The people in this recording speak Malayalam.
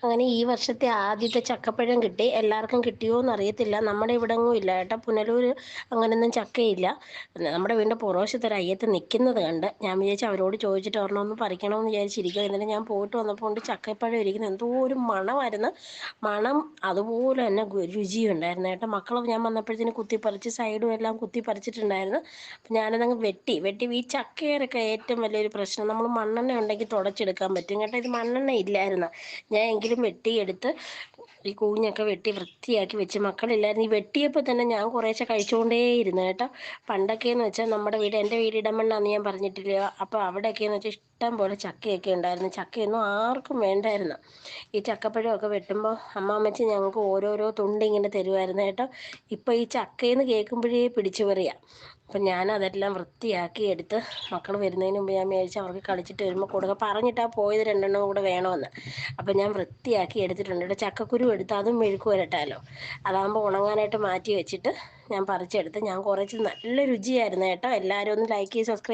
അങ്ങനെ ഈ വർഷത്തെ ആദ്യത്തെ ചക്കപ്പഴം കിട്ടി. എല്ലാവർക്കും കിട്ടിയോന്ന് അറിയത്തില്ല. നമ്മുടെ ഇവിടെങ്ങും ഇല്ല കേട്ടോ. പുനലൂർ അങ്ങനൊന്നും ചക്കയില്ല. നമ്മുടെ വീടിൻ്റെ പുറവശത്ത് ഒരു അയ്യത്ത് നിൽക്കുന്നത് കണ്ട് ഞാൻ വിചാരിച്ചു അവരോട് ചോദിച്ചിട്ട് ഒരെണ്ണം പറിക്കണമെന്ന് വിചാരിച്ചിരിക്കുക. എന്നിട്ട് ഞാൻ പോയിട്ട് വന്നപ്പോൾ കൊണ്ട് ചക്കപ്പഴം ഇരിക്കുന്നത് എന്തോ ഒരു മണമായിരുന്നു. മണം അതുപോലെ തന്നെ രുചിയും ഉണ്ടായിരുന്നു കേട്ടോ. മക്കളും ഞാൻ വന്നപ്പോഴത്തേന് കുത്തിപ്പറിച്ച് സൈഡും എല്ലാം കുത്തിപ്പറിച്ചിട്ടുണ്ടായിരുന്നു. അപ്പം ഞാനതങ്ങ് വെട്ടി ഈ ചക്കയൊക്കെ ഏറ്റവും വലിയൊരു പ്രശ്നം നമ്മൾ മണ്ണെണ്ണ ഉണ്ടെങ്കിൽ തുടച്ചെടുക്കാൻ പറ്റും കേട്ടോ. ഇത് മണ്ണെണ്ണ ഇല്ലായിരുന്നു. ഞാൻ എങ്കിലും വെട്ടിയെടുത്ത് ഈ കൂഞ്ഞൊക്കെ വെട്ടി വൃത്തിയാക്കി വെച്ച്. മക്കളില്ലായിരുന്നു. ഈ വെട്ടിയപ്പോൾ തന്നെ ഞാൻ കുറേശ്ശെ കഴിച്ചുകൊണ്ടേയിരുന്നു കേട്ടോ. പണ്ടൊക്കെയെന്ന് വെച്ചാൽ നമ്മുടെ വീട്, എൻ്റെ വീട് ഇടമണ്ണാന്ന് ഞാൻ പറഞ്ഞിട്ടില്ല. അപ്പോൾ അവിടെയൊക്കെയെന്ന് വെച്ചാൽ ഇഷ്ടം പോലെ ചക്കയൊക്കെ ഉണ്ടായിരുന്നു. ചക്കയൊന്നും ആർക്കും വേണ്ടായിരുന്നു. ഈ ചക്കപ്പഴമൊക്കെ വെട്ടുമ്പോൾ അമ്മാമ്മച്ചി ഞങ്ങൾക്ക് ഓരോരോ തുണ്ട് ഇങ്ങനെ തരുമായിരുന്നു കേട്ടോ. ഇപ്പോൾ ഈ ചക്കയെന്ന് കേൾക്കുമ്പോഴേ പിടിച്ചു പറിയാം. അപ്പം ഞാനതെല്ലാം വൃത്തിയാക്കി എടുത്ത് മക്കൾ വരുന്നതിന് മുമ്പ് ഞാൻ വിചാരിച്ചു അവർക്ക് കളിച്ചിട്ട് വരുമ്പോൾ കൊടുക്കുക. പറഞ്ഞിട്ടാ പോയത് രണ്ടെണ്ണം കൂടെ വേണമെന്ന്. അപ്പം ഞാൻ വൃത്തിയാക്കി എടുത്തിട്ടുണ്ട്. ഇവിടെ ചക്കക്കുരു എടുത്ത് അതും മെഴുക്ക് വരട്ടാലോ. അതാകുമ്പോൾ ഉണങ്ങാനായിട്ട് മാറ്റി വെച്ചിട്ട് ഞാൻ പറിച്ചെടുത്ത്. ഞാൻ കുറച്ച് നല്ല രുചിയായിരുന്നു കേട്ടോ. എല്ലാവരും ഒന്ന് ലൈക്ക് ചെയ്ത് സബ്സ്ക്രൈബ്